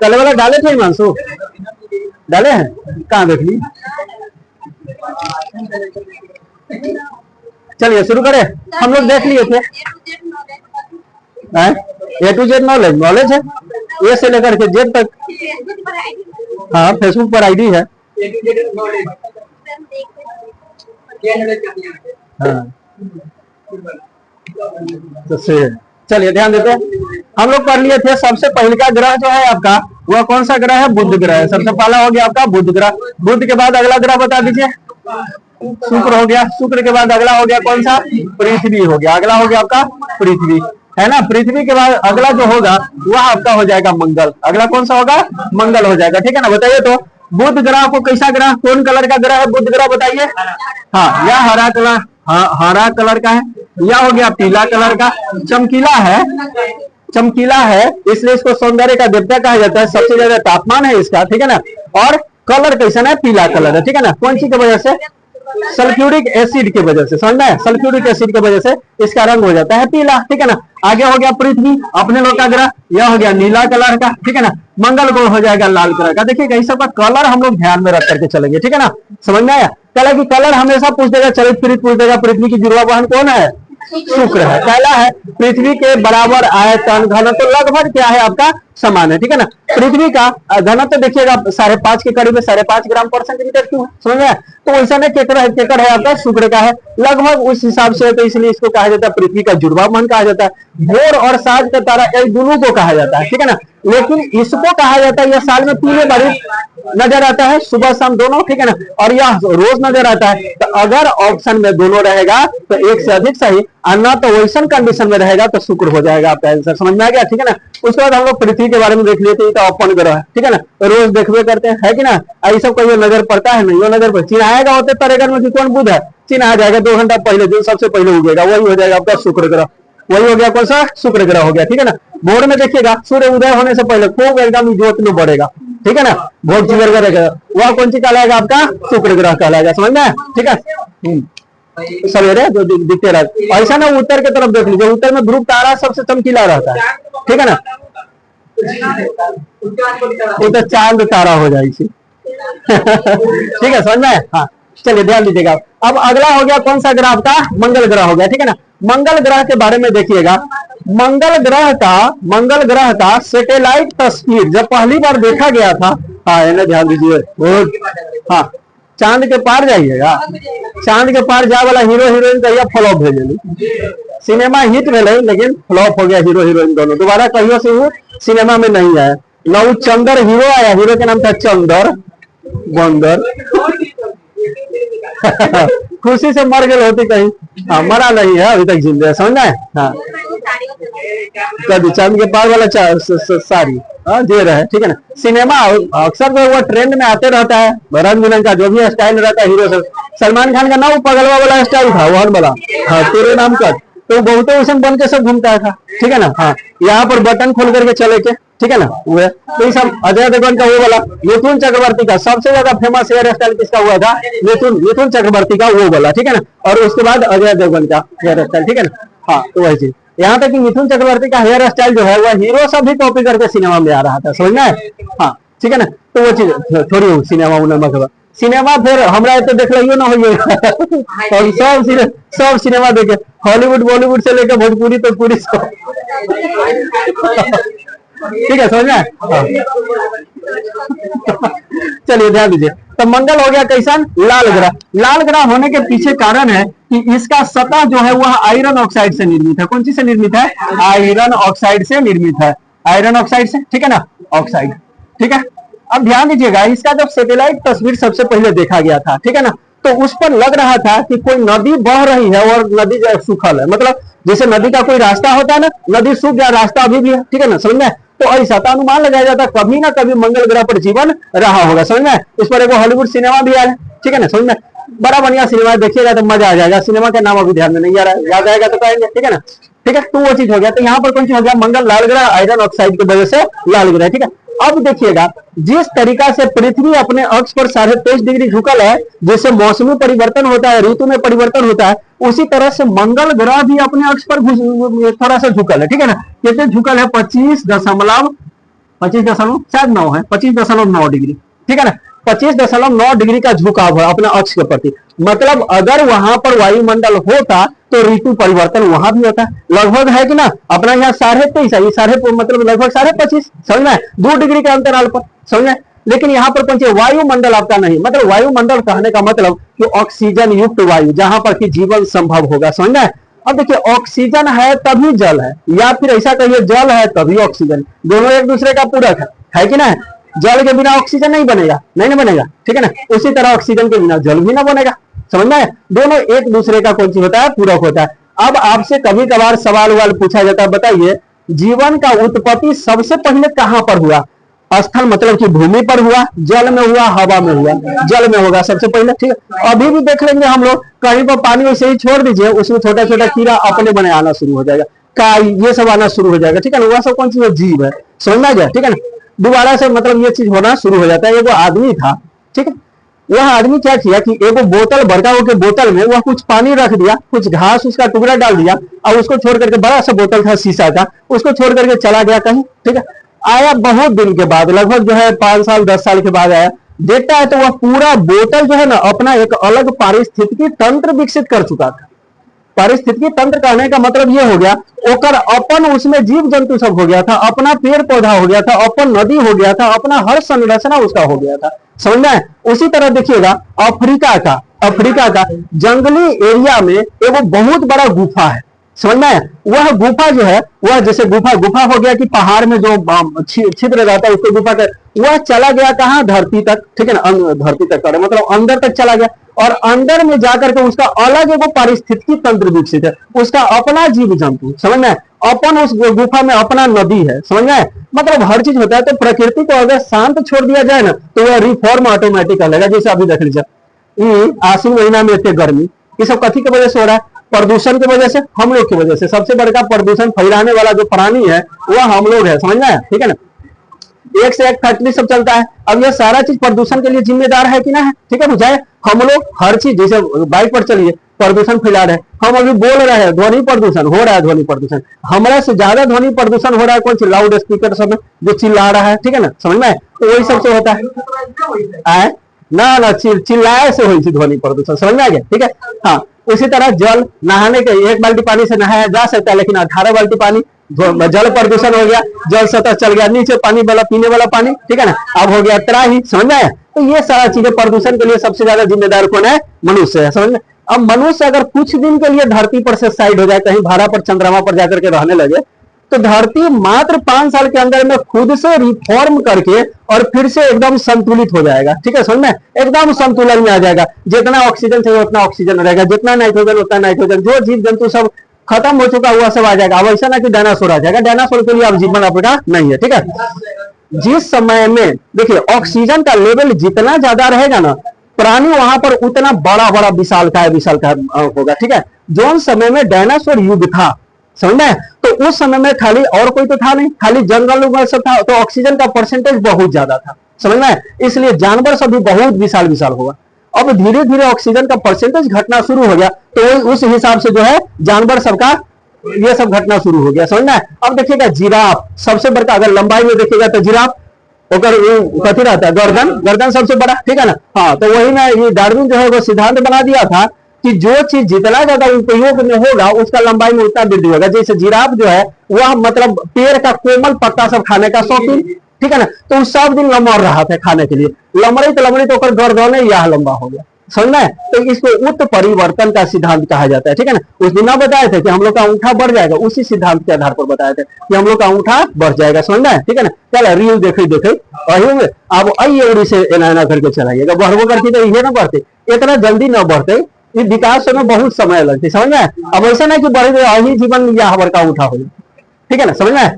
कल वाला डाले थे हिमांशु, डाले हैं कहाँ देख ली। चलिए शुरू करें, हम लोग देख लिए थे ए टू जेड नॉलेज है, ए से लेकर के जेड तक। हाँ फेसबुक पर आईडी है। हाँ तो चलिए ध्यान देते हैं। हम लोग पढ़ लिए थे सबसे पहले का ग्रह जो है आपका वह कौन सा ग्रह है, बुध ग्रह है। सबसे पहला हो गया आपका बुध ग्रह। बुध के बाद अगला ग्रह बता दीजिए, शुक्र हो गया। शुक्र के बाद अगला हो गया कौन सा, पृथ्वी हो गया। अगला हो गया आपका पृथ्वी, है ना। पृथ्वी के बाद अगला जो होगा वह आपका हो जाएगा मंगल। अगला कौन सा होगा, मंगल हो जाएगा, ठीक है ना। बताइए तो बुध ग्रह को कैसा ग्रह, कौन कलर का ग्रह है बुध ग्रह, बताइए। हाँ यह हरा कलर, हाँ हरा कलर का है। यह हो गया पीला कलर का, चमकीला है, चमकीला है, इसलिए इसको सौंदर्य का देवता कहा जाता है। सबसे ज्यादा तापमान है इसका, ठीक है ना। और कलर कैसा है, पीला कलर है, ठीक है ना। कौन सी की वजह से, सल्फ्यूरिक एसिड की वजह से, समझ में, सल्फ्यूरिक एसिड की वजह से इसका रंग हो जाता है पीला, ठीक है ना। आगे हो गया पृथ्वी, अपने लोग का ग्रह, यह हो गया नीला कलर का, ठीक है ना। मंगल को हो जाएगा लाल कलर का। देखिएगा इस सब का कलर हम लोग ध्यान में रख करके चलेंगे, ठीक है ना। समझ में आया। कल की कलर हमेशा पूछ देगा, चरित पीड़ित पूछ देगा। पृथ्वी की जुड़वा बहन कौन है, शुक्र है। पहला है पृथ्वी के बराबर आयतन घनत्व तो लगभग क्या है आपका, समान है, ठीक है ना। पृथ्वी का घनत्व तो देखिएगा 5.5 के करीब 5.5 ग्राम पर सेंटीमीटर क्यों है, समझ में। तो वैसा नहीं केकर है आपका, शुक्र का है लगभग उस हिसाब से। तो इसलिए इसको कहा जाता है पृथ्वी का जुड़वा बहन कहा जाता है। भोर और साँझ का तारा ये दोनों को कहा जाता है, ठीक है ना। लेकिन इसको कहा जाता है यह साल में 3 बार नजर आता है, सुबह शाम दोनों, ठीक है ना। और यह रोज नजर आता है। तो अगर ऑप्शन में दोनों रहेगा तो एक से अधिक सही, और ना तो वैसन कंडीशन में रहेगा तो शुक्र हो जाएगा आपका आंसर। समझ में आ गया, ठीक है ना। उसके बाद हम लोग पृथ्वी के बारे में देख लेते हैं। तो अपन ग्रह है, ठीक है ना, रोज देखते करते हैं, है कि ना। ये सब को नजर पड़ता है, नहीं नजर पर चिन्ह आएगा होते तरेगर में कि कौन बुध है, चिन्ह आ जाएगा 2 घंटा पहले, जो सबसे पहले उगेगा वही हो जाएगा आपका शुक्र ग्रह। वही हो गया कौन सा, शुक्र ग्रह हो गया, ठीक है ना। भोर में देखिएगा सूर्य उदय होने से पहले खूब एकदम ज्योत में बढ़ेगा, ठीक है ना। भोर चिगर रहेगा, वह कौन सी कहलाएगा आपका, शुक्र ग्रह कहलाएगा, समझ में, ठीक है। सवेरे जो दिखते रहते ऐसा ना। उत्तर की तरफ देख लीजिए, उत्तर में ध्रुव तारा सबसे चमकीला रहता है, ठीक है ना। वो तो चांद तारा हो जाए ठीक है, समझ में। हाँ चलिए ध्यान दीजिएगा। अब अगला हो गया कौन सा ग्रह आपका, मंगल ग्रह हो गया, ठीक है ना। मंगल ग्रह के बारे में देखिएगा। मंगल ग्रह का सैटेलाइट तस्वीर जब पहली बार देखा गया था, हाँ ध्यान दीजिए, हाँ चांद के पार जाइएगा, चांद के पार जाए वाला हीरो हीरोइन कहिया फ्लॉप भेजे, सिनेमा हिट में नहीं लेकिन फ्लॉप हो गया हीरो हीरोइन दोनों। दोबारा कहियो से वो सिनेमा में नहीं आया। ना वो चंदर हीरो आया, हीरो के नाम था चंदर बंदर खुशी से मर गए होती कहीं, हाँ मरा नहीं है अभी तक जिंदा है, समझना है। हाँ कभी चांद के पार वाला साड़ी दे रहा है, ठीक है ना। सिनेमा अक्सर जो वो ट्रेंड में आते रहता है, रंग बिरंग का जो भी स्टाइल रहता है हीरो से। सलमान खान का ना वो पगलवा वाला स्टाइल था, वो वाला, हाँ तेरे नाम का, तो बहुत उसन बन के सब घूमता था, ठीक है ना। हाँ यहाँ पर बटन खोल करके चले के, ठीक है ना। वो तो ये सब अजय देवगन का वो वाला, मिथुन चक्रवर्ती का सबसे ज्यादा फेमस हेयर स्टाइल किसका हुआ था, मिथुन चक्रवर्ती का वो वाला, ठीक है ना। और उसके बाद अजय देवगन का हेयर स्टाइल, ठीक है ना। हाँ तो वही चीज यहाँ तक कि मिथुन चक्रवर्ती का हेयर स्टाइल जो है वह हीरो सब भी कॉपी करके सिनेमा में आ रहा था, समझना है। हाँ ठीक है ना। तो वो चीज थोड़ी सिनेमा सिनेमा फिर हमरा तो देख लियो ना हो सब सिनेमा देखे, हॉलीवुड बॉलीवुड से लेकर भोजपुरी तो पूरी सब, ठीक है समझ में। चलिए ध्यान दीजिए। तो मंगल हो गया कैसन, लाल ग्रह। लाल ग्रह होने के पीछे कारण है कि इसका सतह जो है वह आयरन ऑक्साइड से निर्मित है। कौन चीज से निर्मित है, आयरन ऑक्साइड से निर्मित है, आयरन ऑक्साइड से, ठीक है ना, ऑक्साइड, ठीक है। अब ध्यान दीजिएगा, इसका जब सैटेलाइट तस्वीर सबसे पहले देखा गया था, ठीक है ना, तो उस पर लग रहा था कि कोई नदी बह रही है और नदी जो सूखल है, मतलब जैसे नदी का कोई रास्ता होता है ना, नदी सूख गया, रास्ता अभी भी है, ठीक है ना, समझ में। तो ऐसा तो अनुमान लगाया जाता है कभी ना कभी मंगल ग्रह पर जीवन रहा होगा, समझ में। इस पर एक हॉलीवुड सिनेमा भी आया है, ठीक है ना, समझ में। बड़ा बढ़िया सिनेमा देखिएगा तो मजा आ जाएगा। सिनेमा का नाम अभी ध्यान में नहीं आ रहा है, याद आएगा तो कहेंगे, ठीक है ना। ठीक है, तो वो चीज हो गया। तो यहाँ पर कौन चीज हो गया, मंगल लाल ग्रह आयरन ऑक्साइड की वजह से लाल ग्रह। ठीक है, अब देखिएगा जिस तरीका से पृथ्वी अपने अक्ष पर 23.5 डिग्री झुकल है, जैसे मौसमी परिवर्तन होता है, ऋतु में परिवर्तन होता है, उसी तरह से मंगल ग्रह भी अपने अक्ष पर थोड़ा सा झुकल है। ठीक है ना, कितने झुकल है, 25.9 है, 25.9 डिग्री। ठीक है ना, 25.9 डिग्री का झुकाव है अपने अक्ष के प्रति। मतलब अगर वहां पर वायुमंडल होता तो ऋतु परिवर्तन वहां भी होता है। लगभग है कि ना, अपना यहाँ 23.5 है, साढ़े मतलब लगभग 25.5, समझ में, 2 डिग्री के अंतराल पर, समझ में। लेकिन यहाँ पर पहुंचे वायुमंडल आपका नहीं, मतलब वायुमंडल कहने का मतलब कि ऑक्सीजन युक्त वायु, जहां पर कि जीवन संभव होगा, समझ में। अब देखिए ऑक्सीजन है तभी जल है, या फिर ऐसा कहिए जल है तभी ऑक्सीजन, दोनों एक दूसरे का पूरक है कि ना। जल के बिना ऑक्सीजन नहीं बनेगा, नहीं बनेगा, ठीक है ना। उसी तरह ऑक्सीजन के बिना जल भी ना बनेगा, समझ में। दोनों एक दूसरे का कौन सी होता है, पूरक होता है। अब आपसे कभी कभार सवाल पूछा जाता है, बताइए जीवन का उत्पत्ति सबसे पहले कहां पर हुआ। स्थल मतलब कि भूमि पर हुआ, जल में हुआ, हवा में हुआ, जल में होगा सबसे पहले। ठीक है, अभी भी देख लेंगे हम लोग, कहीं पर पानी वैसे ही छोड़ दीजिए, उसमें छोटा छोटा कीड़ा अपने बने आना शुरू हो जाएगा, काई ये सब आना शुरू हो जाएगा। ठीक है ना, वह सब कौन सी जीव है, समझना गया। ठीक है ना, दोबारा से मतलब ये चीज होना शुरू हो जाता है। एगो आदमी था, ठीक है, वह आदमी क्या किया कि एगो बोतल बड़का होकर बोतल में वह कुछ पानी रख दिया, कुछ घास उसका टुकड़ा डाल दिया, और उसको छोड़ करके, बड़ा सा बोतल था शीशा का, उसको छोड़ करके चला गया कहीं। ठीक है, आया बहुत दिन के बाद, लगभग जो है 5 साल 10 साल के बाद आया, देखता है तो वह पूरा बोतल जो है ना अपना एक अलग पारिस्थितिकी तंत्र विकसित कर चुका था। पारिस्थितिकी तंत्र कहने का मतलब ये हो गया, ओकर अपन उसमें जीव जंतु सब हो गया था, अपना पेड़ पौधा हो गया था, अपन नदी हो गया था, अपना हर संरचना उसका हो गया था, समझ में। उसी तरह देखिएगा अफ्रीका का जंगली एरिया में एगो बहुत बड़ा गुफा है, समझ में। वह गुफा जो है, वह जैसे गुफा हो गया कि पहाड़ में जो छिद्र रहता है उसको गुफा कर, वह चला गया कहां, धरती तक। ठीक है ना, धरती तक कर मतलब अंदर तक चला गया, और अंदर में जाकर के उसका अलग एगो पारिस्थितिकी तंत्र विकसित है, उसका अपना जीव जंतु, समझ में। अपन उस गुफा में अपना नदी है, समझ में। मतलब हर चीज होता है। तो प्रकृति को अगर शांत छोड़ दिया जाए ना तो वह रिफॉर्म ऑटोमेटिक लगेगा। जैसे अभी देख लीजिए आश्विन महीना में इतने गर्मी, ये सब कथी की वजह से हो रहा है, प्रदूषण की वजह से, हम लोग की वजह से। सबसे बड़का प्रदूषण फैलाने वाला जो प्राणी है वह हम लोग है, समझ में। ठीक है ना, एक से एक फैक्ट्री सब चलता है। अब यह सारा चीज प्रदूषण के लिए जिम्मेदार है कि ना है, ठीक है, बुझाए। हम लोग हर चीज, जैसे बाइक पर चलिए प्रदूषण फैला रहे हैं, हम अभी बोल रहे हैं ध्वनि प्रदूषण हो रहा है, ध्वनि प्रदूषण हमारा से ज्यादा ध्वनि प्रदूषण हो रहा है कौन सी, लाउड स्पीकर सब में जो चिल्ला रहा है, ठीक है ना, समझ में। तो वही सबसे होता है ना चिल्लाए से हुई थी ध्वनि प्रदूषण, समझ में आ गया। ठीक है, हाँ। उसी तरह जल, नहाने के 1 बाल्टी पानी से नहाया जा सकता है, लेकिन 18 बाल्टी पानी, जल प्रदूषण हो गया, जल सतह चल गया नीचे, पानी वाला पीने वाला पानी, ठीक है ना, अब हो गया त्राही, समझ में। तो ये सारा चीजें प्रदूषण के लिए सबसे ज्यादा जिम्मेदार कौन है, मनुष्य है, समझ में। अब मनुष्य अगर कुछ दिन के लिए धरती पर से साइड हो जाए, कहीं भाड़ा पर चंद्रमा पर जाकर के रहने लगे, तो धरती मात्र 5 साल के अंदर में खुद से रिफॉर्म करके और फिर से एकदम संतुलित हो जाएगा। ठीक है, समझ में, एकदम संतुलन में आ जाएगा। जितना ऑक्सीजन चाहिए उतना ऑक्सीजन रहेगा, जितना नाइट्रोजन उतना नाइट्रोजन, जो जीव जंतु सब खत्म हो चुका हुआ सब आ जाएगा। अब ऐसा ना कि डायनासोर आ जाएगा, डायनासोर के लिए अब जीवन आपका नहीं है। ठीक है, जिस समय में देखिए ऑक्सीजन का लेवल जितना ज्यादा रहेगा ना, प्राणी वहां पर उतना बड़ा बड़ा विशालकाय होगा। ठीक है, जो समय में डायनासोर युग था, समझ में, तो उस समय में खाली और कोई तो था नहीं, खाली जंगल उंगल सब था, तो ऑक्सीजन का परसेंटेज बहुत ज्यादा था, समझ में। इसलिए जानवर सब भी बहुत विशाल विशाल होगा। अब धीरे धीरे ऑक्सीजन का परसेंटेज घटना शुरू हो गया, तो उस हिसाब से जो है जानवर सबका ये सब घटना शुरू हो गया, समझ में। अब देखिएगा जिराफ सबसे बड़का, अगर लंबाई में देखिएगा तो जिराफ कथी रहता है, गर्दन सबसे बड़ा, ठीक है ना। हाँ, तो वही में ये डार्विन जो है वो सिद्धांत बना दिया था कि जो चीज जितना ज्यादा उपयोग में होगा उसका लंबाई में उतना वृद्धि होगा। जैसे जिराफ जो है वह मतलब पेड़ का कोमल पत्ता सब खाने का शौकीन, ठीक है ना, तो सब दिन लमड़ रहा था खाने के लिए, लमड़ी तो गर्दन यह लंबा हो गया, समझ में। तो इसको उत्परिवर्तन का सिद्धांत कहा जाता है, ठीक है ना। उस दिन बताए थे कि हम लोग का अंगूठा बढ़ जाएगा, उसी सिद्धांत के आधार पर बताए थे कि हम लोग का अंगूठा बढ़ जाएगा, समझ में, ठीक है ना। चलो रील देखे अब आइए उड़ी से एना करके चलाइएगा, बढ़बो करती तो ये ना बढ़ते, इतना जल्दी ना बढ़ते, इस विकास में बहुत समय लगती, समझ में। अब ऐसा नहीं कि बढ़े अही जीवन या हमारे का अंगूठा हो, ठीक है ना, समझ में।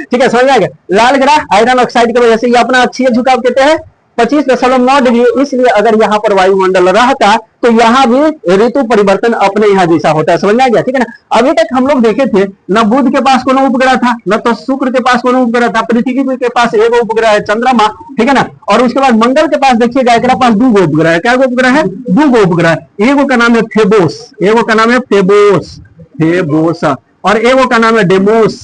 ठीक है, समझ में। लाल ग्रह आयरन ऑक्साइड की वजह से ये अपना अच्छी झुकाव कहते हैं 25.9 डिग्री। इसलिए अगर यहाँ पर वायुमंडल रहता तो यहाँ भी ऋतु परिवर्तन अपने यहाँ जैसा होता है। समझ में आ गया? ठीक है ना। अभी तक हम लोग देखे थे न बुध के पास कोनो उपग्रह था, न तो शुक्र के पास कोनो उपग्रह था, पृथ्वी के पास एक उपग्रह है चंद्रमा, ठीक है ना। और उसके बाद मंगल के पास देखिएगा एक पास दो उपग्रह है। क्या उपग्रह है? दो उपग्रह। एगो का नाम है फेबोस, एगो का नाम है फेबोस, फेबोस, और एगो का नाम है डेमोस,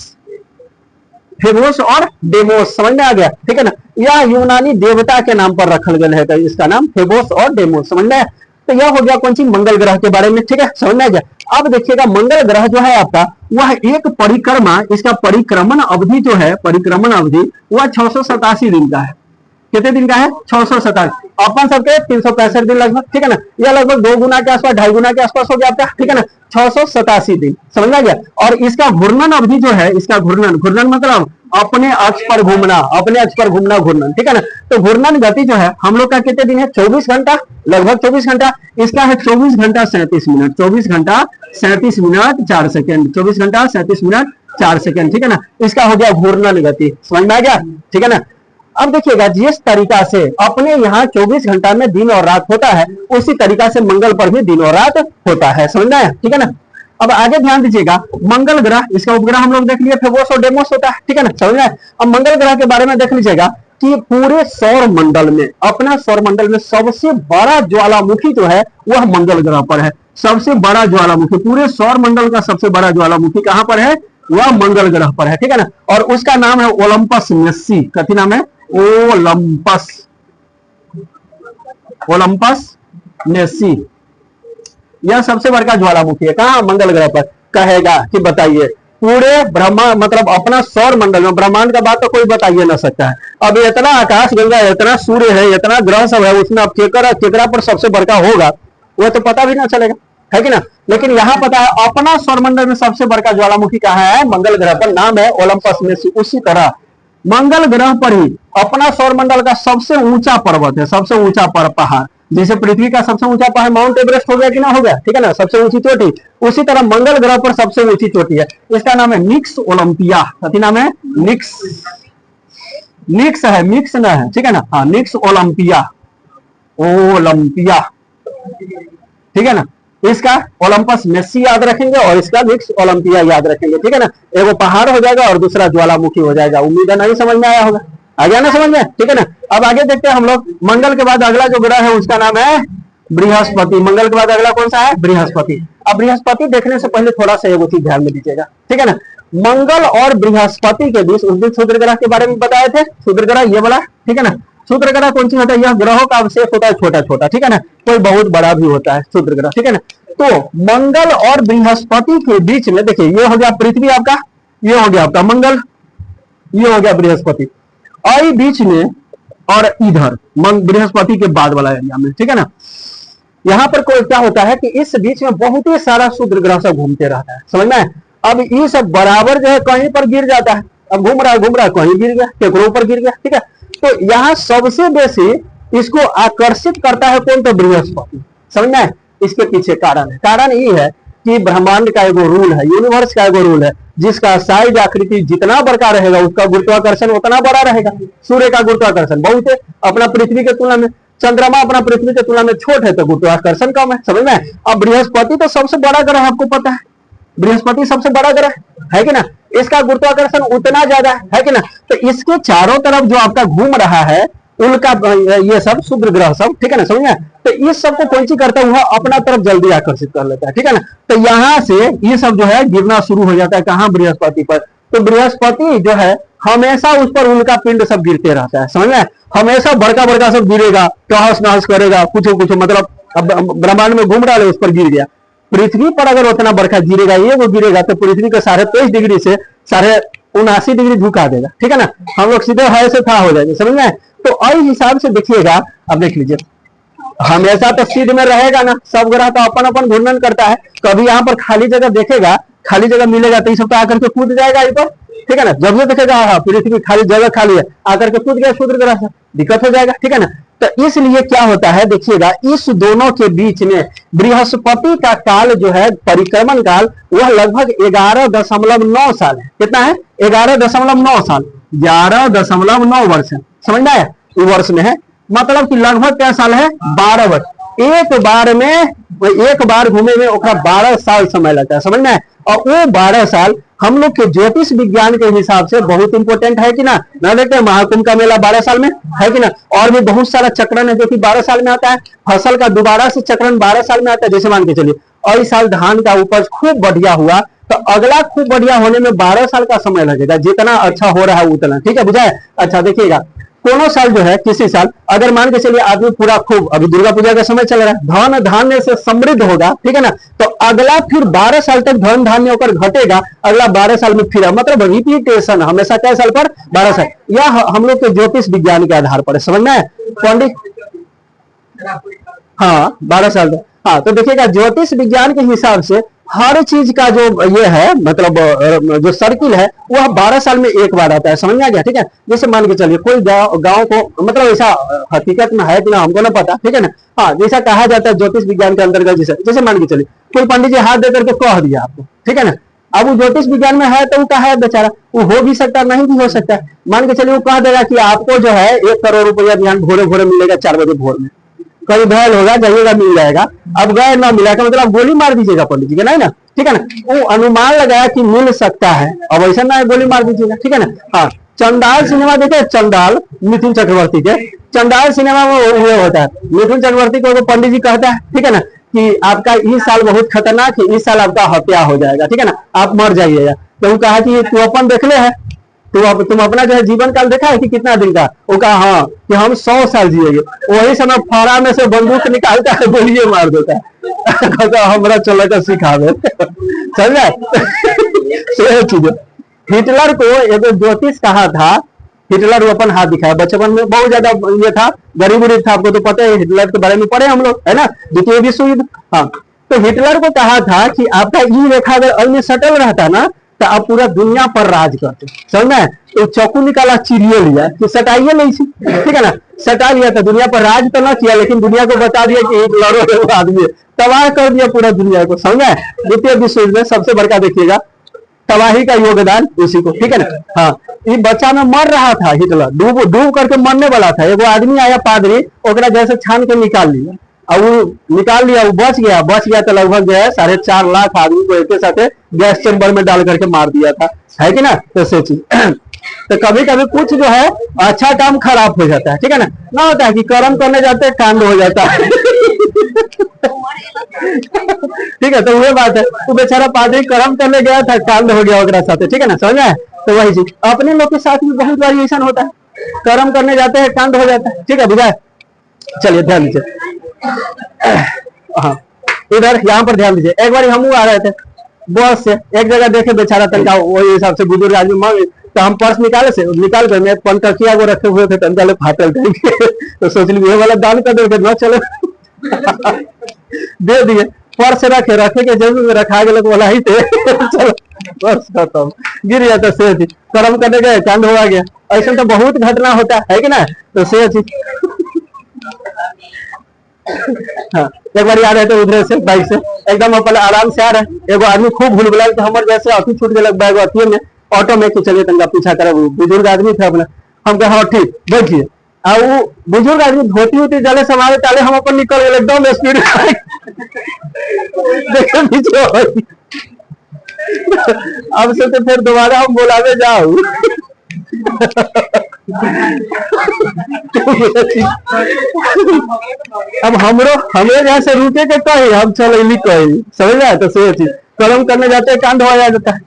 फेबोस और डेमोस। समझ में आ गया? ठीक है ना। यह यूनानी देवता के नाम पर रखल गया है, तो इसका नाम फेबोस और डेमोस। समझ में? तो यह हो गया कौन सी? मंगल ग्रह के बारे में। ठीक है, समझ में आ गया। अब देखिएगा मंगल ग्रह जो है आपका, वह एक परिक्रमा, इसका परिक्रमण अवधि जो है, परिक्रमण अवधि वह 687 दिन का है। कितने दिन का है? 687। अपन सबके 365 दिन लगभग, ठीक है ना। यह लगभग 2 गुना के आसपास, 2.5 गुना के आसपास हो गया आपका, ठीक है ना। 687 दिन, समझ में गया। और इसका घूर्णन अवधि जो है, इसका घूर्णन, घूर्णन मतलब अपने अक्ष पर घूमना, अपने अक्ष पर घूमना, घूर्णन, ठीक है ना। तो घूर्णन गति जो है हम लोग का कितने दिन है? 24 घंटा, लगभग 24 घंटा। इसका है 24 घंटा 37 मिनट, 24 घंटा 37 मिनट 4 सेकेंड, 24 घंटा 37 मिनट 4 सेकेंड, ठीक है ना। इसका हो गया घूर्णन गति। समझ में आ गया? ठीक है ना। अब देखिएगा जिस तरीका से अपने यहाँ 24 घंटा में दिन और रात होता है, उसी तरीका से मंगल पर भी दिन और रात होता है। समझ में आया? ठीक है ना। अब आगे ध्यान दीजिएगा, मंगल ग्रह, इसका उपग्रह हम लोग देख लिए, फेबोस और डेमोस होता है, ठीक है ना। समझ में आया? अब मंगल ग्रह के बारे में देख लीजिएगा कि पूरे सौर मंडल में, अपना सौर मंडल में सबसे बड़ा ज्वालामुखी जो है वह मंगल ग्रह पर है। सबसे बड़ा ज्वालामुखी, पूरे सौर मंडल का सबसे बड़ा ज्वालामुखी कहां पर है? वह मंगल ग्रह पर है, ठीक है ना। और उसका नाम है ओलंपस मेस्सी। कथी नाम है? Olympus, Olympus Messi. यह सबसे बड़ा ज्वालामुखी है। कहां? मंगल ग्रह पर। कहेगा कि बताइए पूरे ब्रह्मांड, मतलब अपना सौर मंडल में, ब्रह्मांड का बात तो कोई बताइए ना सकता है। अब इतना आकाश गंगा, इतना सूर्य है, इतना ग्रह सब है, उसमें अब केकरा पर सबसे बड़का होगा वह तो पता भी ना चलेगा, है कि ना। लेकिन यहाँ पता है अपना सौर मंडल में सबसे बड़का ज्वालामुखी कहाँ है? मंगल ग्रह पर। नाम है ओलंपस मेस्सी। उसी तरह मंगल ग्रह पर ही अपना सौर मंडल का सबसे ऊंचा पर्वत है, सबसे ऊंचा पहाड़। जैसे पृथ्वी का सबसे ऊंचा पहाड़ माउंट एवरेस्ट हो गया कि ना हो गया, ठीक है ना, सबसे ऊंची चोटी। उसी तरह मंगल ग्रह पर सबसे ऊंची चोटी है, इसका नाम है निक्स ओलंपिया। कथी नाम है? निक्स, निक्स है, मिक्स ना है, ठीक है ना। हाँ, निक्स ओलंपिया, ओलंपिया, ठीक है ना। इसका ओलंपस मेस्सी याद रखेंगे और इसका निक्स ओलंपिया याद रखेंगे, ठीक है ना। एगो पहाड़ हो जाएगा और दूसरा ज्वालामुखी हो जाएगा। उम्मीद है नहीं समझ में आया होगा, आ गया ना समझ में, ठीक है ना। अब आगे देखते हैं हम लोग। मंगल के बाद अगला जो ग्रह है उसका नाम है बृहस्पति। मंगल के बाद अगला कौन सा है? बृहस्पति। अब बृहस्पति देखने से पहले थोड़ा सा एगो चीज ध्यान में दीजिएगा, ठीक है ना। मंगल और बृहस्पति के बीच उस दिन क्षुद्र ग्रह के बारे में बताए थे। क्षुद्र ग्रह ये वाला, ठीक है ना। क्षुद्र ग्रह कौन सी होता है? यह ग्रहों का अवशेष होता है छोटा छोटा, ठीक है ना। कोई बहुत बड़ा भी होता है क्षुद्र ग्रह, ठीक है ना। तो मंगल और बृहस्पति के बीच में देखिए, ये हो गया पृथ्वी आपका, ये हो गया आपका मंगल, ये हो गया बृहस्पति, और बीच में और इधर बृहस्पति के बाद वाला एरिया में, ठीक है ना। यहाँ पर कोई क्या होता है कि इस बीच में बहुत ही सारा क्षुद्र ग्रह सब घूमते रहता है। समझ में? अब ये सब बराबर जो है कहीं पर गिर जाता है। अब घूम रहा है कहीं गिर गया, केकरों पर गिर गया, ठीक है। तो यहाँ सबसे बेसी इसको आकर्षित करता है कौन? तो बृहस्पति। समझ में? इसके पीछे कारण है, कारण ये है कि ब्रह्मांड का एगो रूल है, यूनिवर्स का एगो रूल है, जिसका साइज आकृति जितना बड़का रहेगा उसका गुरुत्वाकर्षण उतना बड़ा रहेगा। सूर्य का गुरुत्वाकर्षण बहुत है अपना पृथ्वी के तुलना में, चंद्रमा अपना पृथ्वी के तुलना में छोट है तो गुरुत्वाकर्षण कम है। समझ में? अब बृहस्पति तो सबसे बड़ा ग्रह है, आपको पता है बृहस्पति सबसे बड़ा ग्रह है कि ना। इसका गुरुत्वाकर्षण उतना ज्यादा है कि ना। तो इसके चारों तरफ जो आपका घूम रहा है उनका ये सब क्षुद्र ग्रह सब, ठीक है ना। समझ में? तो इस सब को कौन सी करता हुआ अपना तरफ जल्दी आकर्षित कर लेता है, ठीक है ना। तो यहाँ से ये सब जो है गिरना शुरू हो जाता है। कहाँ? बृहस्पति पर। तो बृहस्पति जो है हमेशा उस पर उनका पिंड सब गिरते रहता है। समझ में? हमेशा बड़का बड़का सब गिरेगा, तहस नहस करेगा, कुछ मतलब ब्रह्मांड में घूम रहा है उस पर गिर गया। पृथ्वी पर अगर उतना बड़का गिरेगा, ये वो गिरेगा तो पृथ्वी के 23.5 डिग्री से 79 डिग्री झुका देगा, ठीक है ना। हम लोग सीधे है से था हो जाएंगे। समझ में? तो इस हिसाब से देखिएगा, अब देख लीजिए हमेशा तो सिद्ध में रहेगा ना, सब ग्रह तो अपन अपन घूर्णन करता है। कभी यहाँ पर खाली जगह देखेगा, खाली जगह मिलेगा तो इस सब आकर के कूद जाएगा इस पर, ठीक है ना। जब भी देखेगा हाँ पृथ्वी खाली जगह खाली है, आकर के कूद गया क्षुद्र ग्रह से, दिक्कत हो जाएगा, ठीक है ना। तो इसलिए क्या होता है देखिएगा, इस दोनों के बीच में बृहस्पति का काल जो है परिक्रमण काल, वह लगभग 11.9 साल है। कितना है? 11.9 साल, 11.9 वर्ष है। समझ में आया? वर्ष में है मतलब कि लगभग क्या साल है, 12 वर्ष। एक बार घूमे में ओकरा 12 साल समय लगता है, समझ में। और वो 12 साल हम लोग के ज्योतिष विज्ञान के हिसाब से बहुत इंपॉर्टेंट है कि ना देखते हैं महाकुंभ का मेला 12 साल में है कि ना। और भी बहुत सारा चक्रण है जो कि 12 साल में आता है। फसल का दोबारा से चक्रण 12 साल में आता है। जैसे मान के चलिए और इस साल धान का उपज खूब बढ़िया हुआ तो अगला खूब बढ़िया होने में 12 साल का समय लगेगा, जितना अच्छा हो रहा है उतना, ठीक है, बुझाए। अच्छा देखिएगा, कोनो साल जो है, किसी साल अगर मान के चलिए आदमी पूरा खूब, अभी दुर्गा पूजा का समय चल रहा है, धन धान्य से समृद्ध होगा, ठीक है ना, तो अगला फिर 12 साल तक धन धान्य होकर घटेगा, अगला 12 साल में फिर मतलब रिपीटेशन हमेशा क्या साल पर, 12 साल। यह हम लोग के ज्योतिष विज्ञान के आधार पर समझना है पंडित। हाँ 12 साल तक। हाँ तो देखिएगा ज्योतिष विज्ञान के हिसाब से हर चीज का जो ये है मतलब जो सर्किल है वह 12 साल में एक बार आता है, समझ में आ गया, ठीक है। जैसे मान के चलिए कोई गांव को मतलब ऐसा हकीकत में है कि ना हमको ना पता, ठीक है ना। हाँ जैसा कहा जाता है ज्योतिष विज्ञान के अंतर्गत, जैसे मान के चलिए कोई पंडित जी हाथ देकर के कह दिया आपको, ठीक है ना। अब वो ज्योतिष विज्ञान में है तो वो कहा है बेचारा, वो हो भी सकता है नहीं भी हो सकता है। मान के चलिए वो कह देगा कि आपको जो है 1 करोड़ रुपया बिहान भोरे भोरे मिलेगा 4 बजे भोर में, कभी भयल होगा जाइएगा मिल जाएगा। अब गए ना मिला का मतलब गोली मार दीजिएगा पंडित जी के, नहीं ना, ठीक है ना। वो अनुमान लगाया कि मिल सकता है, अब ऐसा ना गोली मार दीजिएगा, ठीक है ना। हाँ चंडाल सिनेमा देखे, चंडाल मिथुन चक्रवर्ती के, चंडाल सिनेमा में वो होता है, मिथुन चक्रवर्ती को पंडित जी कहता है, ठीक है ना, कि आपका इस साल बहुत खतरनाक है, इस साल आपका हत्या हो जाएगा, ठीक है ना, आप मर जाइएगा। तो वो कहा कि तू अपन देख ले है, तुम अपना जो है जीवन काल देखा है कि कितना दिन का, वो कहा हाँ कि हम 100 साल जिएंगे। वही समय फाड़ा में से बंदूक निकालता है, गोलियां मार देता है, कहता हमरा चलो का सिखावे, समझे। चीज हिटलर को एक ज्योतिष कहा था, हिटलर वो अपन हाथ दिखाया, बचपन में बहुत ज्यादा ये था, गरीब गरीब था, आपको तो पता है हिटलर के बारे में पढ़े हम लोग, है ना, द्वितीय विश्व युद्ध। हाँ तो हिटलर को कहा था कि आपका ई रेखा अगर अल में सटल रहता ना तो आप पूरा दुनिया पर राज करते, समझ में। तो चाकू निकाला, चिड़िया लिया कि सटाइए नहीं, ठीक है ना, सटा लिया तो दुनिया पर राज तो ना किया लेकिन दुनिया को बता दिया कि एक लड़ो आदमी तबाह कर दिया पूरा दुनिया को, समझ में। द्वितीय विश्व युद्ध में सबसे बड़का देखिएगा तबाही का योगदान उसी को, ठीक है ना। हाँ ये बच्चा में मर रहा था हिटलर, डूब करके मरने वाला था, एगो आदमी आया पादरी ओकरा जैसे छान के निकाल लिया, अब वो निकाल लिया, वो बच गया तो लगभग जो है 4.5 लाख आदमी को एक साथ गैस चेम्बर में डाल करके मार दिया था, है कि ना। तो सोचिए तो कभी कभी कुछ जो है अच्छा काम खराब हो जाता है, ठीक है ना होता है कि कर्म करने जाते हैं कांड हो जाता है। ठीक है तो वही बात है, तो बेचारा पादरी कर्म करने गया था, कांड हो गया ओकरा साथ, ठीक है ना, समझ में। तो वही चीज अपने लोग के साथ भी बहुत बार ऐसा होता है, कर्म करने जाते हैं कांड हो जाता है, ठीक है बुझाए। चलिए ध्यान दीजिए, हाँ इधर यहाँ पर ध्यान दीजिए। एक बार हम आ रहे थे बस से, एक जगह देखे बेचारा तनका वही हिसाब से बुजुर्ग आदमी मांगे, तो हम पर्स निकाल कर मैं 5 टकिया वो रखे हुए थे, तनका फाटल थे तो सोच ली ये वाला दान कर दे न चलो दे दिए, पर्स रखे के जेब में रखा गया वाला ही थे चलो बस खत्म, गिर गया तो से कर्म करने गए कांड हुआ गया। ऐसा तो बहुत घटना होता है कि ना। तो से हाँ एक बार आ रहे थे उधर से बाइक से एकदम अपन आराम से आ रहे, एगो आदमी खूब भूल भुला तो हमारे जैसे अथी छूट गया बैग अथी में ऑटो में कि चलिए तनका पीछा करे, बुजुर्ग आदमी थे अपना, हम कहे हाँ ठीक बैठिए। और वो बुजुर्ग आदमी धोती उती जले समारे ताले हम अपन निकल गए एकदम स्पीड देखे पीछे अब से तो फिर दोबारा हम बोलावे जाओ अब हमरे जहाँ से रुके के कही हम चल कही, समझ रहा है। तो सही चीज कर्म करने जाते हैं कांड हो जाता है,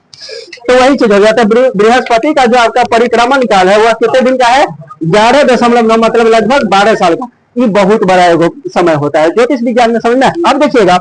तो वही चीज हो जाता है। बृहस्पति का जो आपका परिक्रमण काल है वह कितने दिन का है, 11.9 मतलब लगभग 12 साल का। ये बहुत बड़ा एगो समय होता है ज्योतिष विज्ञान में, समझना है। अब देखिएगा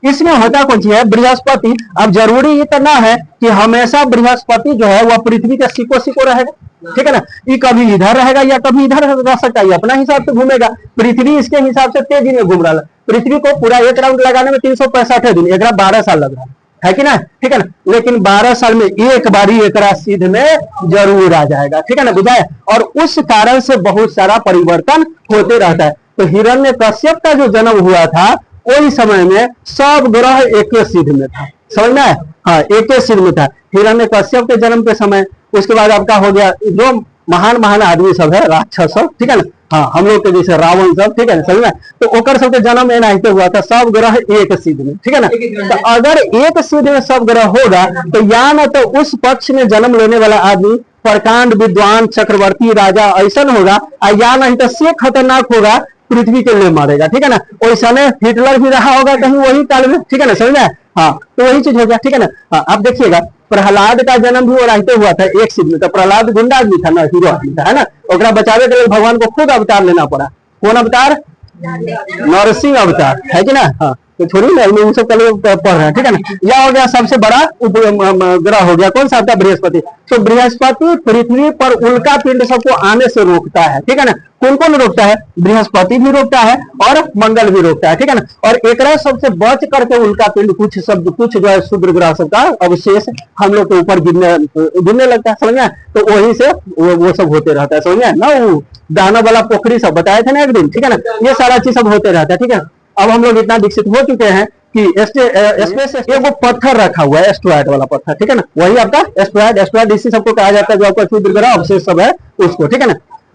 इसमें होता कौन चीज है, बृहस्पति। अब जरूरी ये तो ना है कि हमेशा बृहस्पति जो है वह पृथ्वी के सिको रहेगा, ठीक है ना। ये कभी इधर रहेगा या कभी इधर रह सकता है, अपना हिसाब से घूमेगा। पृथ्वी इसके हिसाब से तेजी में घूम रहा है, पृथ्वी को पूरा एक राउंड लगाने में 365 दिन, एक 12 साल लग रहा है कि ना, ठीक है ना। लेकिन 12 साल में एक बारी एक सिद्ध में जरूर आ जाएगा, ठीक है ना, बुझाए। और उस कारण से बहुत सारा परिवर्तन होते रहता है। तो हिरण्यकश्यप का जो जन्म हुआ था वही समय में सब ग्रह एक सिद्ध में था, समझना है। हाँ एक सिद्ध में था हिरण्यकश्यप के जन्म के समय। उसके बाद आपका हो गया जो महान महान आदमी सब है, राक्षस सब, ठीक है ना। हाँ, हम लोग के जैसे रावण सब, ठीक है ना, समझ में। तो ओकर सबके जन्म एनाहिते हुआ था, सब ग्रह एक सिद्ध में, ठीक है ना। तो अगर एक सिद्ध में सब ग्रह होगा तो या ना तो उस पक्ष में जन्म लेने वाला आदमी प्रकांड विद्वान चक्रवर्ती राजा ऐसा होगा, या नहीं तो से खतरनाक होगा, पृथ्वी के लिए मारेगा, ठीक है ना। वैसा हिटलर भी रहा होगा कहीं वही काल में, ठीक है ना, समझ में। हाँ, तो वही चीज हो गया, ठीक है ना। हाँ, आप देखिएगा प्रहलाद का जन्म भी वो रहते हुआ था एक सिद्ध में, तो प्रहलाद गुंडा आदमी था ना, हीरो आदमी था, है ना। ओकरा बचावे के लिए भगवान को खुद अवतार लेना पड़ा। कौन अवतार? नरसिंह अवतार, है कि ना। हाँ, तो छोड़िए ना, इन सब पढ़ रहे हैं, ठीक है ना। यह हो गया सबसे बड़ा ग्रह हो गया, कौन सा आपका? बृहस्पति। तो बृहस्पति पृथ्वी पर उल्का पिंड सबको आने से रोकता है, ठीक है ना। कौन कौन रोकता है? बृहस्पति भी रोकता है और मंगल भी रोकता है, ठीक है ना। और एक सबसे बच करके उल्का पिंड कुछ जो है शुद्र ग्रह सबका अवशेष हम लोग के ऊपर गिरने लगता है, समझ में। तो वही से वो सब होते रहता है, समझ में ना। वो दाना वाला पोखरी सब बताए थे ना एक दिन, ठीक है ना। ये सारा चीज सब होते रहता है, ठीक है। अब हम लोग इतना विकसित हो चुके हैं कि स्पेस वो पत्थर रखा हुआ है, एस्ट्रॉयड वाला पत्थर, ठीक है ना। वही आपका एस्ट्रॉयड इसी सबको कहा जाता है, जो आपका शुद्र ग्रह अवशेष सब है उसको, ठीक है ना।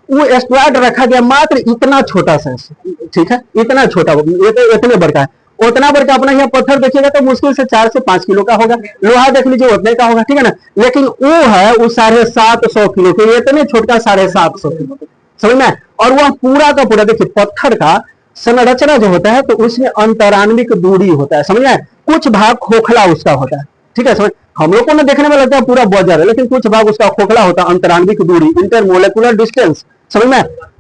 वो एस्ट्रॉयड रखा गया मात्र इतना छोटा सा, ठीक है, इतना छोटा, ये तो इतने बड़का है। उतना बड़का अपना यहाँ पत्थर देखिएगा तो मुश्किल से 4 से 5 किलो का होगा, लोहा देख लीजिए उतने का होगा, ठीक है ना। लेकिन वो है वो 750 किलो के, इतने छोटा 750 किलो, समझ में। और वह पूरा का पूरा देखिए पत्थर का संरचना जो होता है तो उसमें अंतरान्विक दूरी होता है, समझ में। कुछ भाग खोखला उसका होता है, ठीक है, समझ। हम लोग को ना देखने में लगता है पूरा बजर है, लेकिन कुछ भाग उसका खोखला होता है, अंतरान्विक दूरी, इंटरमोलेकुलर डिस्टेंस, समझ में।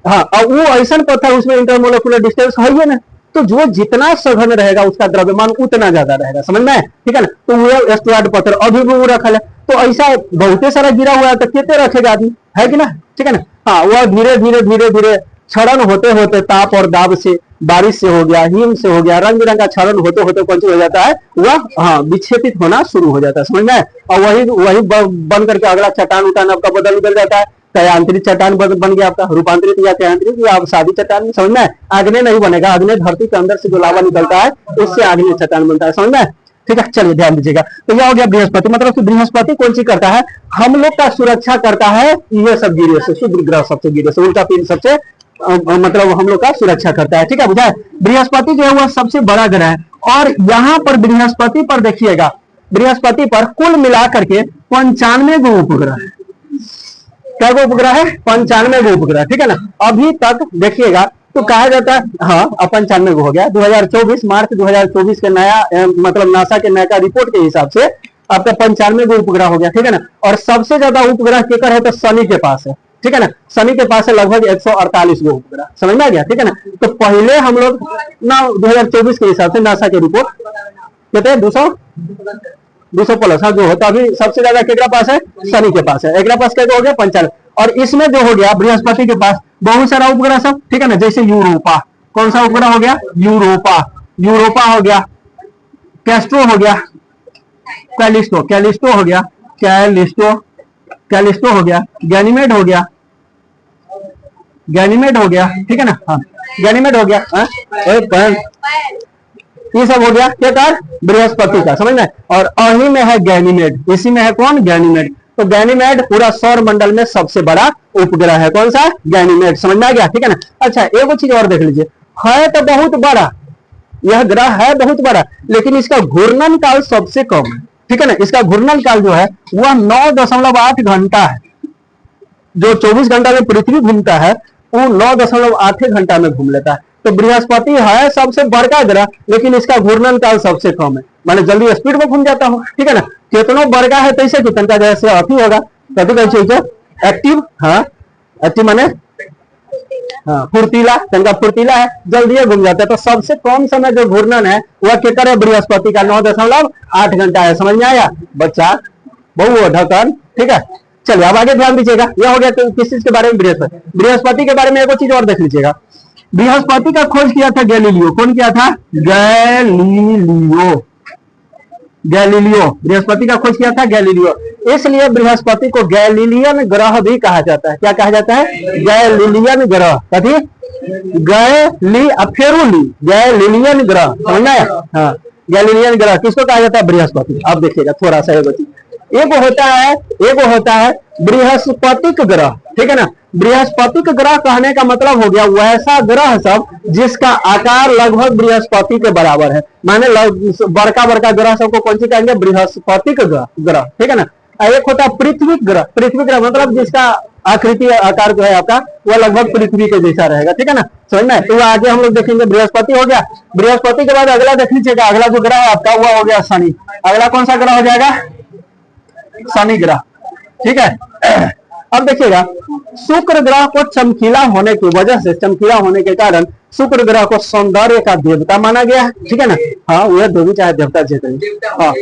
हाँ, और वो ऐसा पत्थर उसमें इंटरमोलेकुलर डिस्टेंस है ही ना, तो जो जितना सघन रहेगा उसका द्रव्यमान उतना ज्यादा रहेगा, समझ में, ठीक है ना। तो वो एस्ट्रॉयड पत्थर अभी भी वो रखा है, तो ऐसा बहुते सारा गिरा हुआ है, तो कितने रखेगा आदमी, है कि ना, ठीक है ना। हाँ, वह धीरे धीरे क्षरण होते होते ताप और दाब से, बारिश से हो गया, हिम से हो गया, रंग बिरंग का क्षरण होते होते कौन हो जाता है, वह हाँ विक्षेपित होना शुरू हो जाता है, समझ में। और वही बन करके अगला चट्टान उठान आपका बदल जाता है, तयांतरित चट्टान बन गया आपका, रूपांतरित या तयांतरित या आप सादी चट्टान, समझ में। आग्नेय नहीं बनेगा, आग्नेय धरती के अंदर से जो लावा निकलता है उससे आग्नेय चट्टान बनता है, समझ में, ठीक है। चलिए ध्यान दीजिएगा, तो यह हो गया बृहस्पति। मतलब कि बृहस्पति कौन सी करता है? हम लोग का सुरक्षा करता है, ये सब गिरे से, शुद्र ग्रह सबसे गिरे से, उल्का पिंड सबसे मतलब हम लोग का सुरक्षा करता है, ठीक है, बुझा। बृहस्पति जो है वह सबसे बड़ा ग्रह है। और यहाँ पर बृहस्पति पर देखिएगा, बृहस्पति पर कुल मिलाकर के 95 गो उपग्रह है। क्या गो उपग्रह है? 95 गो उपग्रह, ठीक है ना। अभी तक देखिएगा तो कहा जाता है, हाँ, 95 गो हो गया। 2024 मार्च 2024 के नया मतलब नासा के नया रिपोर्ट के हिसाब से आपका 95 गो उपग्रह हो गया, ठीक है ना। और सबसे ज्यादा उपग्रह केकर है तो शनि के पास है, ठीक है ना। शनि के पास है लगभग 148 गो उपग्रह, समझ में आ गया, ठीक है ना। तो पहले हम लोग ना 2024 के हिसाब से नासा के रिपोर्ट कहते हैं 200 प्लस, हाँ, जो होता अभी सबसे ज्यादा केकरा पास है? शनि के पास है। एक पास क्या हो गया? 95। और इसमें जो हो गया बृहस्पति के पास बहुत सारा उपग्रह सब, ठीक है ना। जैसे यूरोपा, कौन सा उपग्रह हो गया? यूरोपा हो गया, कैस्ट्रो हो गया, कैलिस्टो हो गया, कैलिस्टो हो गया, गैनीमेड हो गया, ठीक है ना। हाँ, गैनीमेड हो गया, हाँ, ये सब हो गया क्या कार? बृहस्पति का, समझ में। और अही में है गैनीमेड, इसी में है कौन? गैनीमेड। तो गैनीमेड पूरा सौर मंडल में सबसे बड़ा उपग्रह है, कौन सा? गैनीमेड, समझ में आ गया, ठीक है ना। अच्छा, एक चीज और देख लीजिए, है तो बहुत बड़ा, यह ग्रह है बहुत बड़ा, लेकिन इसका घूर्णन काल सबसे कम है, ठीक है ना। इसका घूर्णन काल जो है वह 9.8 घंटा है। जो 24 घंटा में पृथ्वी घूमता है वो 9.8 घंटा में घूम लेता है। तो बृहस्पति है सबसे बड़का ग्रह, लेकिन इसका घूर्णन काल सबसे कम है, माने जल्दी स्पीड में घूम जाता हो, ठीक है ना। कितना बड़का है तैसे कितना जैसे अति होगा, कभी कैसे एक्टिव, हाँ, एक्टिव माने हाँ, फुर्तीला है, जल्दी घूम जाता है। तो सबसे कम समय जो घूर्णन है वह केकर है? बृहस्पति का, 9.8 घंटा है, समझ में आया बच्चा? बहु ढक्कन, ठीक है। चलिए अब आगे ध्यान दीजिएगा, यह हो गया किस चीज के बारे में? बृहस्पति के बारे में एक चीज और देख लीजिएगा। बृहस्पति का खोज किया था गैलीलियो। कौन किया था? गैलीलियो। बृहस्पति का खोज किया था गैलीलियो। इसलिए बृहस्पति को गैलीलियन ग्रह भी कहा जाता है। क्या कहा जाता है? गैलीलियन ग्रह। कभी गैलीलियन ग्रह, समझना है? हाँ, गैलीलियन ग्रह किसको कहा जाता है? बृहस्पति। अब देखिएगा थोड़ा सा एक होता है बृहस्पतिक ग्रह, ठीक है ना। बृहस्पतिक ग्रह कहने का मतलब हो गया वैसा ग्रह सब जिसका आकार लगभग बृहस्पति के बराबर है, माने बड़का बड़का ग्रह सबको कौन सी कहेंगे, बृहस्पतिक ग्रह, ठीक है ना। एक होता है पृथ्वी ग्रह मतलब जिसका आकृति आकार जो है आपका वह लगभग पृथ्वी के जैसा रहेगा, ठीक है ना, समझ में। तो आगे हम लोग देखेंगे बृहस्पति हो गया। बृहस्पति के बाद अगला देख लीजिएगा, अगला जो ग्रह है आपका वह हो गया शनि। अगला कौन सा ग्रह हो जाएगा, शनि ग्रह, ठीक है। अब देखिएगा शुक्र ग्रह को चमकीला होने की वजह से, चमकीला होने के कारण शुक्र ग्रह को सौंदर्य का देवता माना गया है, ठीक है ना। हाँ वह देवी चाहे देवता जीते। हाँ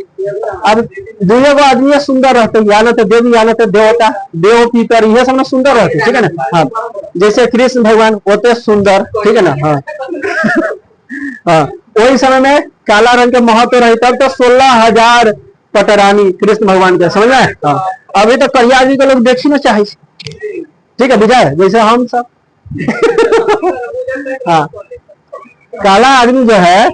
अब दुनिया को आदमी सुंदर रहते, या न तो देवी या न तो देवता, देव पितर ये सब ना सुंदर रहते, ठीक है ना। हाँ जैसे कृष्ण भगवान होते सुंदर, ठीक है ना। हाँ हाँ वही समय में काला रंग के महत्व रहे तब तो 16,000 पटरानी कृष्ण भगवान के, समझ में। हाँ अभी तो करिया आदमी के लोग देखी ना चाहे, ठीक है विजय, जैसे हम सब हाँ काला आदमी जो है,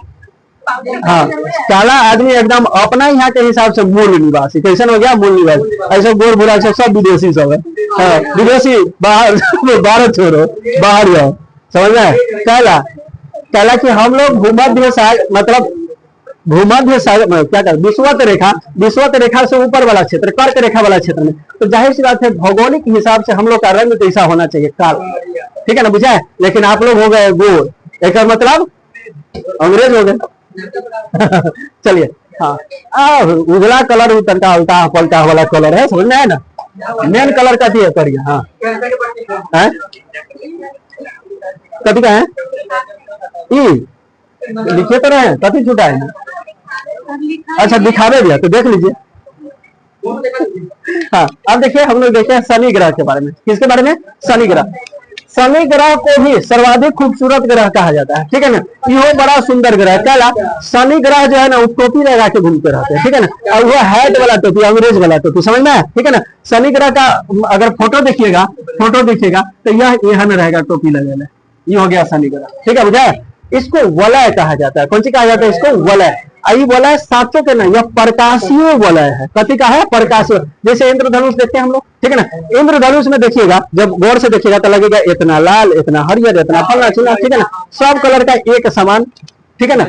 हाँ काला आदमी एकदम अपना यहाँ के हिसाब से मूल निवासी, कैसे हो गया मूल निवासी, ऐसे गोर भूरा सब विदेशी सब है। हाँ विदेशी बाहर भारत छोड़ो बाहर जाओ, समझ में। काला कि हम लोग भूमध्य सागर मतलब भूमध्य सागर क्या कर विश्वत रेखा से ऊपर वाला क्षेत्र, कर्क रेखा वाला क्षेत्र में, तो जाहिर सी बात है भौगोलिक हिसाब से हम लोग का रंग कैसा होना चाहिए, काला, ठीक है ना, बुझा है। लेकिन आप लोग हो गए गोर, एक मतलब अंग्रेज हो गए चलिए हाँ उजला कलर उतरता उल्टा पलटा वाला कलर है, समझ में आया ना। मेन कलर का थी करिए, हाँ कथी का है लिखे तो रहे कथी छूटा है, अच्छा दिखावे दिया तो देख लीजिए। हाँ अब देखिए हम लोग देखते हैं शनि ग्रह के बारे में। किसके बारे में, शनि ग्रह। शनि ग्रह को भी सर्वाधिक खूबसूरत ग्रह कहा जाता है, ठीक है ना। यह बड़ा सुंदर ग्रह है। क्या शनि ग्रह जो है ना वो टोपी लगा के घूमते रहते हैं, ठीक है ना, और वो हैट वाला टोपी, अंग्रेज वाला टोपी, समझ में, ठीक है ना। शनि ग्रह का अगर फोटो देखिएगा तो यह यहाँ में रहेगा टोपी लगे, ये हो गया शनि ग्रह, ठीक है बुझा। इसको वलय कहा जाता है, कौन सी कहा जाता है इसको, वलय। आई वलय सातों के नहीं, यह प्रकाशीय वलय है। कथी का है, प्रकाशीय। जैसे इंद्रधनुष देखते हैं हम लोग, ठीक है ना। इंद्रधनुष में देखिएगा जब गौर से देखिएगा तो लगेगा इतना लाल, इतना हरियर, इतना फलना चिल्ला, ठीक है ना, सब कलर का एक समान, ठीक है ना।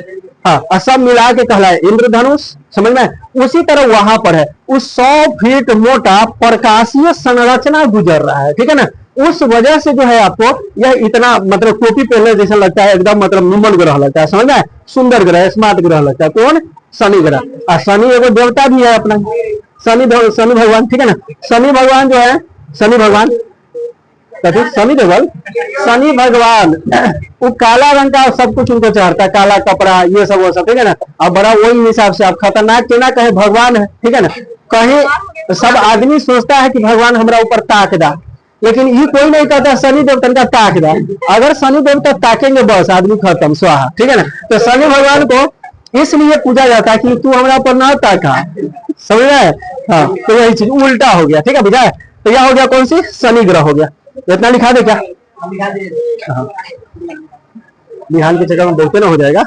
हाँ और सब मिला के कहलाए इंद्रधनुष, समझ में। उसी तरह वहां पर है उस 100 फीट मोटा प्रकाशीय संरचना गुजर रहा है, ठीक है ना। उस वजह से जो है आपको यह इतना मतलब टोपी पहनने जैसा लगता है, एकदम मतलब निमन ग्रह लगता है, समझ में, सुंदर ग्रह, स्मार्ट ग्रह लगता है। कौन, शनि ग्रह। और शनि एगो देवता भी है अपना, शनि भगवान, ठीक है ना। शनि भगवान जो है, शनि भगवान शनि भगवान वो काला रंग का सब कुछ उनको चाहता है, काला कपड़ा ये सब वो सब, ठीक है ना। अब बड़ा वही हिसाब से आप खतरनाक क्यों ना कहे भगवान है, ठीक है ना। कहीं सब आदमी सोचता है कि भगवान हमारा ऊपर ताकदा, लेकिन ये कोई नहीं कहता शनि देवता का ताकदा। अगर शनि देवता ताकेंगे बस आदमी खत्म स्वाहा, ठीक है ना। तो शनि भगवान को इसलिए पूजा जाता है कि तू हमारा ऊपर ना ताका, समझ रहे। हाँ तो यही चीज उल्टा हो गया, ठीक है बुझा। तो यह हो गया कौन सी, शनि ग्रह हो गया। इतना लिखा दे क्या, बिहान की जगह में बोलते ना हो जाएगा।